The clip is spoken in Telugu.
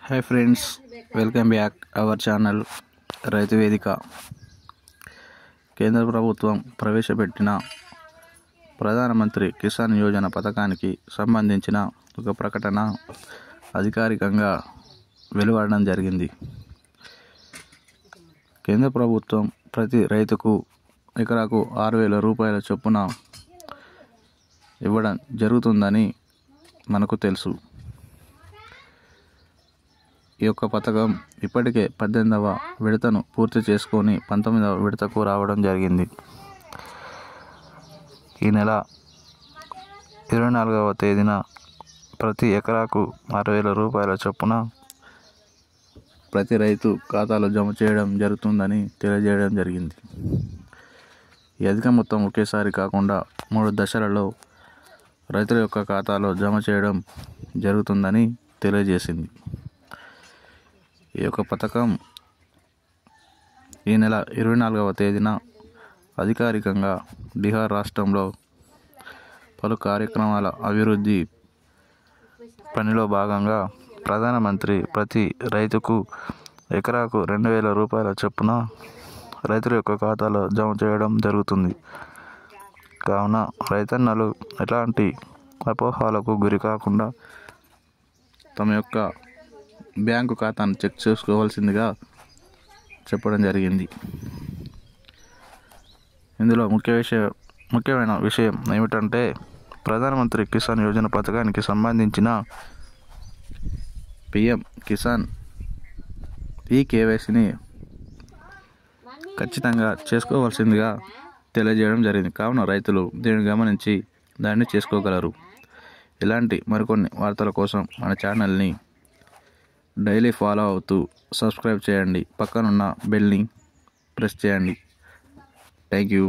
Hi friends, welcome back our channel రైతు వేదిక. కేంద్ర ప్రభుత్వం ప్రవేశపెట్టిన ప్రధానమంత్రి కిసాన్ యోజన పథకానికి సంబంధించిన ఒక ప్రకటన అధికారికంగా వెలువడడం జరిగింది. కేంద్ర ప్రభుత్వం ప్రతి రైతుకు ఎకరాకు 6,000 రూపాయల చొప్పున ఇవ్వడం జరుగుతుందని మనకు తెలుసు. ఈ యొక్క పథకం ఇప్పటికే 18వ విడతను పూర్తి చేసుకొని 19వ విడతకు రావడం జరిగింది. ఈ నెల 24వ తేదీన ప్రతి ఎకరాకు 6,000 రూపాయల చొప్పున ప్రతి రైతు ఖాతాలో జమ చేయడం జరుగుతుందని తెలియజేయడం జరిగింది. ఈ అధిక మొత్తం ఒకేసారి కాకుండా 3 దశలలో రైతుల యొక్క ఖాతాలో జమ చేయడం జరుగుతుందని తెలియజేసింది. ఈ యొక్క పథకం ఈ నెల 24వ తేదీన అధికారికంగా బీహార్ రాష్ట్రంలో పలు కార్యక్రమాల అభివృద్ధి పనిలో భాగంగా ప్రధానమంత్రి ప్రతి రైతుకు ఎకరాకు 2,000 రూపాయల చొప్పున రైతుల యొక్క ఖాతాలో జమ చేయడం జరుగుతుంది. కావున రైతన్నలు ఎలాంటి అపోహలకు గురి కాకుండా తమ యొక్క బ్యాంకు ఖాతాను చెక్ చేసుకోవాల్సిందిగా చెప్పడం జరిగింది. ఇందులో ముఖ్యమైన విషయం ఏమిటంటే, ప్రధానమంత్రి కిసాన్ యోజన పథకానికి సంబంధించిన పిఎం కిసాన్ ఈ కేవైసీని ఖచ్చితంగా చేసుకోవాల్సిందిగా తెలియజేయడం జరిగింది. కావున రైతులు దీన్ని గమనించి దాన్ని చేసుకోగలరు. ఇలాంటి మరికొన్ని వార్తల కోసం మన ఛానల్ని డైలీ ఫాలో అవుతూ సబ్స్క్రైబ్ చేయండి. పక్కనున్న బెల్ని ప్రెస్ చేయండి. Thank you.